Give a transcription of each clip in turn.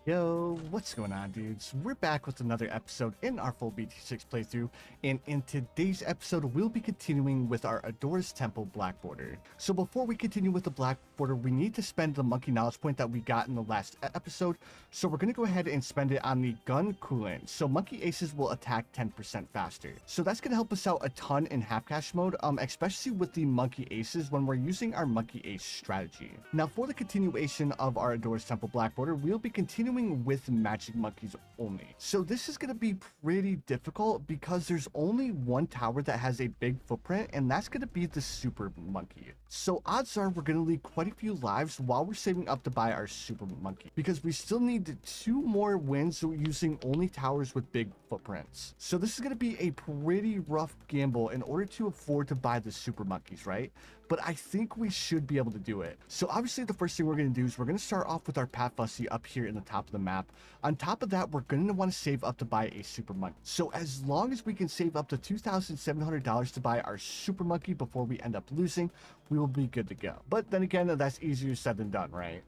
Yo, what's going on, dudes? We're back with another episode in our full BT6 playthrough, and in today's episode, we'll be continuing with our Adora's Temple Black Border. So before we continue with the Black Border, we need to spend the monkey knowledge point that we got in the last episode, so we're going to go ahead and spend it on the gun coolant, so monkey aces will attack 10% faster. So that's going to help us out a ton in half cash mode, especially with the monkey aces when we're using our monkey ace strategy. Now for the continuation of our Adora's Temple Black Border, we'll be continuing with magic monkeys only. So this is going to be pretty difficult because there's only one tower that has a big footprint, and that's going to be the super monkey. So odds are we're going to leave quite a few lives while we're saving up to buy our super monkey, because we still need 2 more wins using only towers with big footprints. So this is going to be a pretty rough gamble in order to afford to buy the super monkeys, right? But I think we should be able to do it. So obviously the first thing we're going to do is we're going to start off with our Pat Fussy up here in the top of the map. On top of that, we're going to want to save up to buy a super monkey. So as long as we can save up to $2,700 to buy our super monkey before we end up losing, we will be good to go. But then again, that's easier said than done, right?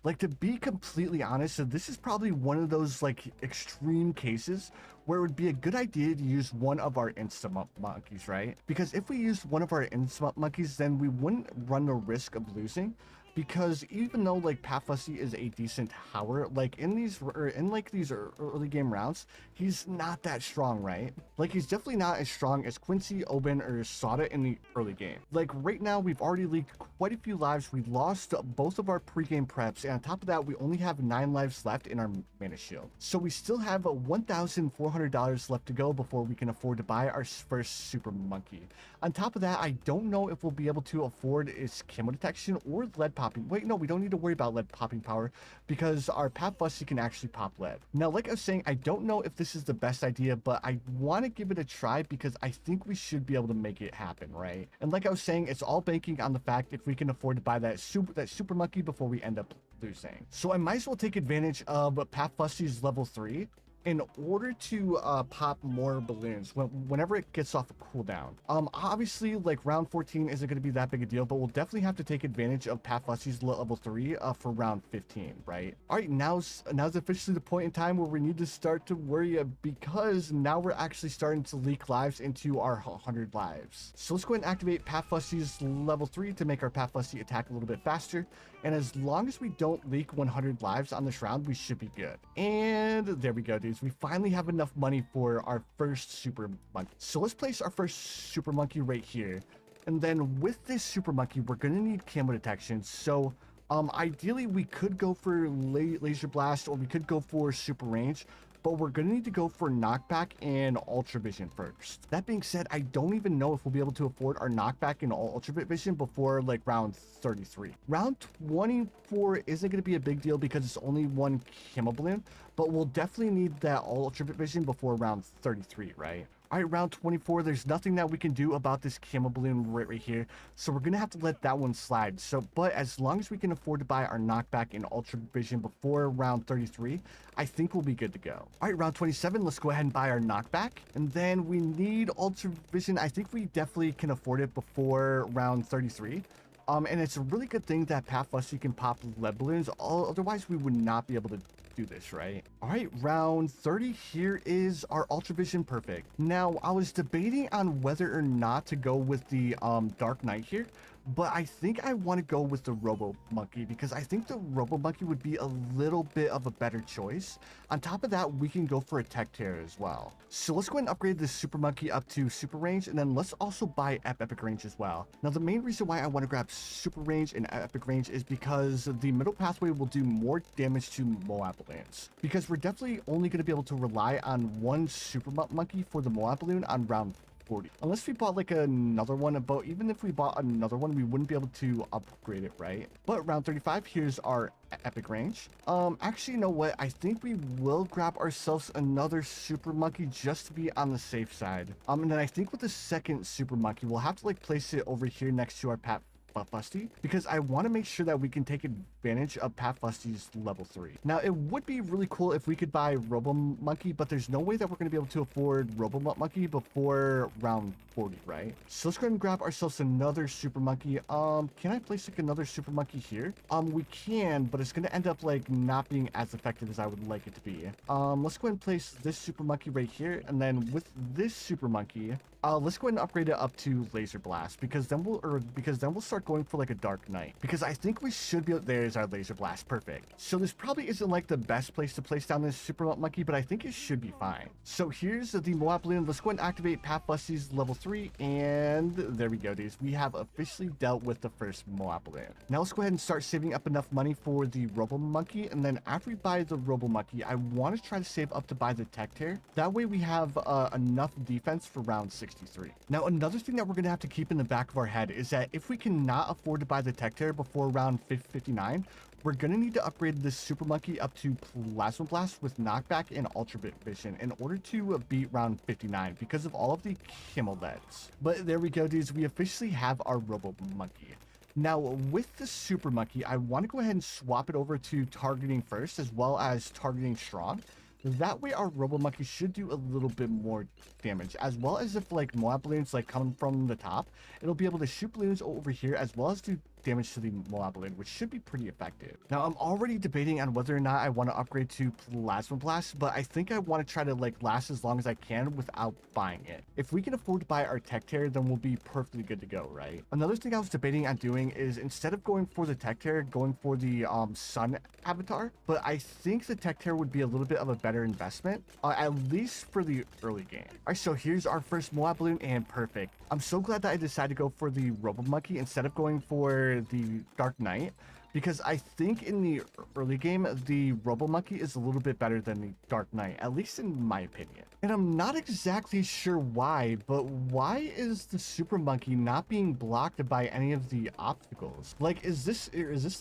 Like, to be completely honest, so this is probably one of those like extreme cases where it would be a good idea to use one of our instant monkeys, right? Because if we used one of our instant monkeys, then we wouldn't run the risk of losing. Because even though like Pat Fussy is a decent tower, like in these early game rounds, he's not that strong, right? Like, he's definitely not as strong as Quincy, Oben, or Sada in the early game. Like right now, we've already leaked quite a few lives. We lost both of our pre-game preps, and on top of that, we only have 9 lives left in our mana shield. So we still have $1,400 left to go before we can afford to buy our first super monkey. On top of that, I don't know if we'll be able to afford its camo detection or lead popping. Wait, no, we don't need to worry about lead popping power because our Pat Fussy can actually pop lead. Now, like I was saying, I don't know if this is the best idea, but I want to give it a try because I think we should be able to make it happen, right? And like I was saying, it's all banking on the fact if we can afford to buy that super monkey before we end up losing. So I might as well take advantage of Pat Fussy's level 3 in order to pop more balloons whenever it gets off a cooldown. Obviously, like round 14 isn't going to be that big a deal, but we'll definitely have to take advantage of Pat Fussy's level 3 for round 15, right? All right, now's officially the point in time where we need to start to worry because now we're actually starting to leak lives into our 100 lives. So let's go ahead and activate Pat Fussy's level 3 to make our Pat Fussy attack a little bit faster. And as long as we don't leak 100 lives on this round, we should be good. And there we go, dude. We finally have enough money for our first super monkey. So let's place our first super monkey right here. And then with this super monkey, we're going to need camo detection. So ideally, we could go for laser blast or we could go for super range, but we're going to need to go for knockback and ultra vision first. That being said, I don't even know if we'll be able to afford our knockback and ultra vision before like round 33. Round 24 isn't going to be a big deal because it's only 1 camo balloon, but we'll definitely need that ultra vision before round 33, right? All right, round 24, there's nothing that we can do about this camo balloon right here, so we're gonna have to let that one slide. So, but as long as we can afford to buy our knockback and ultra vision before round 33, I think we'll be good to go. All right, round 27, let's go ahead and buy our knockback, and then we need ultra vision. I think we definitely can afford it before round 33. And it's a really good thing that Pat Fussy can pop lead balloons. Otherwise, we would not be able to do this, right? All right, round 30, here is our ultra vision perfect. Now, I was debating on whether or not to go with the Dark Knight here, but I think I want to go with the Robo Monkey because I think the Robo Monkey would be a little bit of a better choice. On top of that, we can go for a Tech Tear as well. So let's go ahead and upgrade this Super Monkey up to Super Range, and then let's also buy Epic Range as well. Now, the main reason why I want to grab Super Range and Epic Range is because the middle pathway will do more damage to Moab balloons. Because we're definitely only going to be able to rely on one Super Monkey for the Moab balloon on round 40. Unless we bought like another one, but even if we bought another one, we wouldn't be able to upgrade it, right? But round 35, here's our Epic Range. Actually, you know what? I think we will grab ourselves another super monkey just to be on the safe side. And then I think with the second super monkey, we'll have to like place it over here next to our Pat Fusty, because I want to make sure that we can take advantage of Pat Fusty's level 3. Now, it would be really cool if we could buy Robo Monkey, but there's no way that we're going to be able to afford Robo Monkey before round 40, right? So let's go ahead and grab ourselves another Super Monkey. Can I place like another Super Monkey here? We can, but it's going to end up like not being as effective as I would like it to be. Let's go ahead and place this Super Monkey right here, and then with this Super Monkey, let's go ahead and upgrade it up to Laser Blast, because then we'll start going for like a Dark Knight, because I think we should be. There's our Laser Blast, perfect. So this probably isn't like the best place to place down this Super Monkey, but I think it should be fine. So here's the Moab Balloon. Let's go ahead and activate Pat Fusty's level 3, and there we go, dudes. We have officially dealt with the first Moab Balloon. Now let's go ahead and start saving up enough money for the Robo Monkey, and then after we buy the Robo Monkey, I want to try to save up to buy the Tech Tear. That way we have enough defense for round 63. Now another thing that we're going to have to keep in the back of our head is that if we cannot afford to buy the Tech Tear before round 59, we're going to need to upgrade this Super Monkey up to Plasma Blast with Knockback and Ultra Vision in order to beat round 59 because of all of the Camelets. But there we go, dudes. We officially have our Robo Monkey. Now, with the Super Monkey, I want to go ahead and swap it over to targeting first as well as targeting strong. That way our Robo Monkey should do a little bit more damage, as well as if like Moab Balloons like come from the top, it'll be able to shoot balloons over here as well as do damage to the Moab Balloon, which should be pretty effective. Now, I'm already debating on whether or not I want to upgrade to Plasma Blast, but I think I want to try to like last as long as I can without buying it. If we can afford to buy our Tech Tear, then we'll be perfectly good to go, right? Another thing I was debating on doing is instead of going for the Tech Tear, going for the Sun Avatar, but I think the Tech Tear would be a little bit of a better investment, at least for the early game. All right, so here's our first Moab Balloon, and perfect. I'm so glad that I decided to go for the Robo Monkey instead of going for the Dark Knight, because I think in the early game, the Robo Monkey is a little bit better than the Dark Knight, at least in my opinion. And I'm not exactly sure why, but why is the Super Monkey not being blocked by any of the obstacles? Like, is this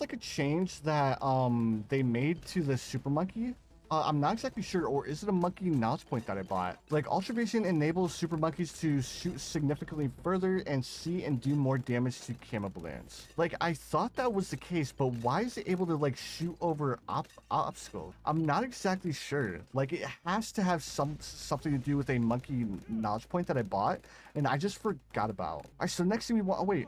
like a change that they made to the Super Monkey? I'm not exactly sure, or is it a monkey knowledge point that I bought? Like, Ultra Vision enables Super Monkeys to shoot significantly further and see and do more damage to Camo Balloons. Like, I thought that was the case, but why is it able to, like, shoot over obstacles? I'm not exactly sure. Like, it has to have something to do with a monkey knowledge point that I bought, and I just forgot about. All right, so next thing we want, oh, wait,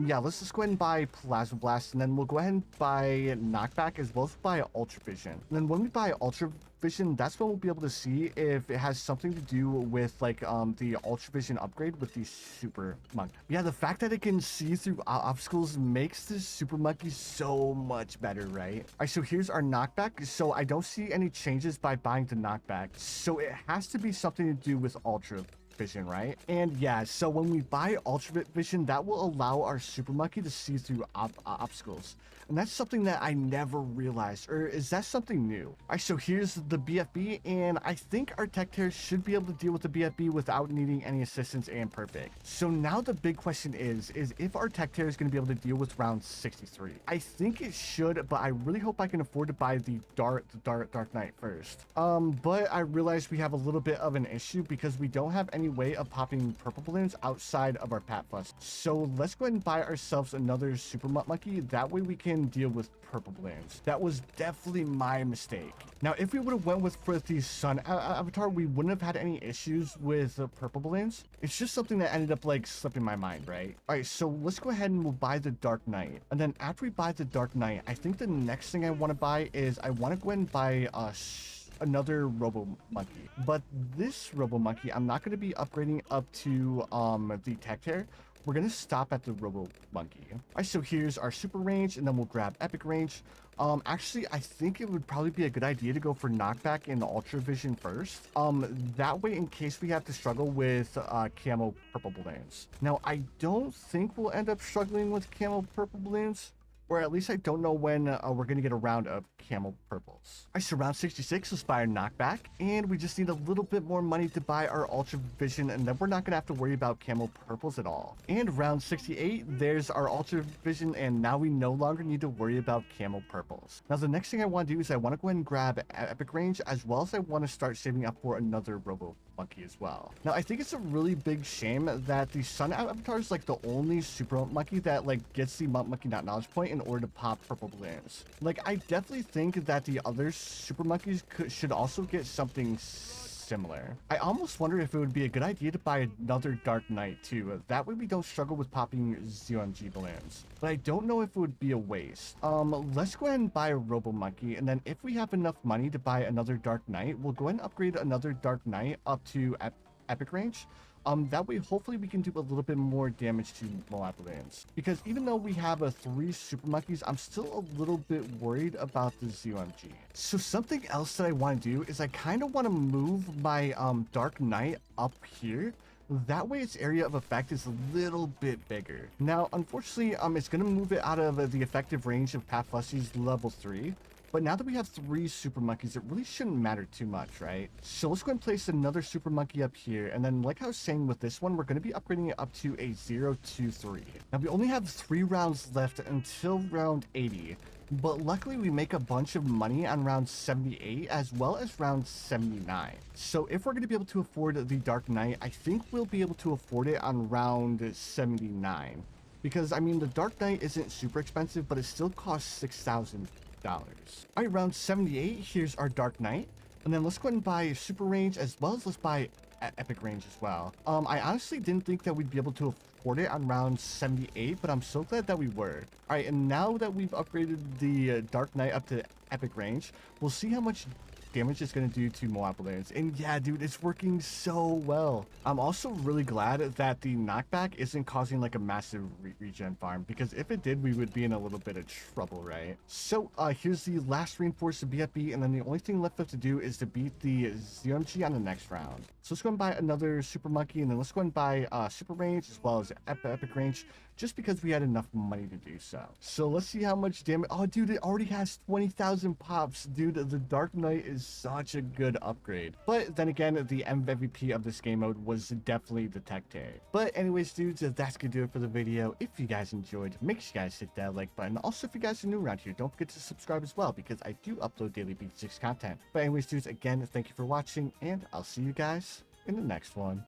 yeah, let's just go ahead and buy Plasma Blast, and then we'll go ahead and buy Knockback as well as buy Ultra Vision. And then when we buy Ultra Vision, that's when we'll be able to see if it has something to do with like the Ultra Vision upgrade with the Super Monkey. Yeah, the fact that it can see through obstacles makes this Super Monkey so much better, right? All right, so here's our Knockback. So I don't see any changes by buying the Knockback, so it has to be something to do with Ultra Vision, right? And yeah, so when we buy Ultra Vision, that will allow our Super Monkey to see through obstacles. And that's something that I never realized, or is that something new? All right, so here's the BFB, and I think our Tech Tear should be able to deal with the BFB without needing any assistance, and perfect. So now the big question is if our Tech Tear is going to be able to deal with round 63. I think it should, but I really hope I can afford to buy the Dark Knight first. But I realized we have a little bit of an issue because we don't have any way of popping purple balloons outside of our Pat Fuss. So let's go ahead and buy ourselves another Super Monkey. That way we can deal with purple balloons. That was definitely my mistake. Now, if we would have went with for the Sun Avatar, we wouldn't have had any issues with purple balloons. It's just something that ended up like slipping my mind, right? All right, so let's go ahead and we'll buy the Dark Knight. And then after we buy the Dark Knight, I think the next thing I want to buy is I want to go ahead and buy another Robo Monkey. But this Robo Monkey, I'm not going to be upgrading up to the Tech Tear. We're going to stop at the Robo Monkey. All right, so here's our super range, and then we'll grab epic range. Actually, I think it would probably be a good idea to go for knockback and Ultra Vision first. That way, in case we have to struggle with camo purple balloons. Now, I don't think we'll end up struggling with camo purple balloons, or at least I don't know when we're going to get a round of camel purples. All right, so round 66, let's buy our knockback, and we just need a little bit more money to buy our Ultra Vision, and then we're not going to have to worry about camel purples at all. And round 68, there's our Ultra Vision, and now we no longer need to worry about camel purples. Now, the next thing I want to do is I want to go ahead and grab epic range, as well as I want to start saving up for another Robo monkey as well. Now, I think it's a really big shame that the sun avatar is like the only super monkey that like gets the monkey not knowledge point in order to pop purple balloons. Like, I definitely think that the other super monkeys should also get something similar. I almost wonder if it would be a good idea to buy another Dark Knight too. That way we don't struggle with popping ZOMG balloons. But I don't know if it would be a waste. Let's go ahead and buy a Robo Monkey, and then if we have enough money to buy another Dark Knight, we'll go ahead and upgrade another Dark Knight up to epic range. That way, hopefully, we can do a little bit more damage to Moab lands. Because even though we have 3 super monkeys, I'm still a little bit worried about the ZOMG. So something else that I want to do is I kind of want to move my Dark Knight up here. That way its area of effect is a little bit bigger. Now, unfortunately, it's going to move it out of the effective range of Pat Fussy's level 3. But now that we have 3 super monkeys, it really shouldn't matter too much, right? So let's go and place another super monkey up here. And then like I was saying with this one, we're going to be upgrading it up to a 0-2-3. Now we only have 3 rounds left until round 80. But luckily we make a bunch of money on round 78 as well as round 79. So if we're going to be able to afford the Dark Knight, I think we'll be able to afford it on round 79. Because I mean, the Dark Knight isn't super expensive, but it still costs $6,000. All right, round 78, here's our Dark Knight. And then let's go ahead and buy super range as well as let's buy epic range as well. I honestly didn't think that we'd be able to afford it on round 78, but I'm so glad that we were. All right, and now that we've upgraded the Dark Knight up to epic range, we'll see how much damage it's going to do to Moab lands. And yeah, dude, it's working so well. I'm also really glad that the knockback isn't causing like a massive regen farm, because if it did, we would be in a little bit of trouble, right? So here's the last reinforced BFB, and then the only thing left to do is to beat the ZOMG on the next round. So let's go and buy another super monkey, and then let's go and buy super range as well as epic range, just because we had enough money to do so. So let's see how much damage. Oh, dude, it already has 20,000 pops. Dude, the Dark Knight is such a good upgrade. But then again, the MVP of this game mode was definitely the Tech Tag. But anyways, dudes, that's gonna do it for the video. If you guys enjoyed, make sure you guys hit that like button. Also, if you guys are new around here, don't forget to subscribe as well, because I do upload daily BT6 content. But anyways, dudes, again, thank you for watching, and I'll see you guys in the next one.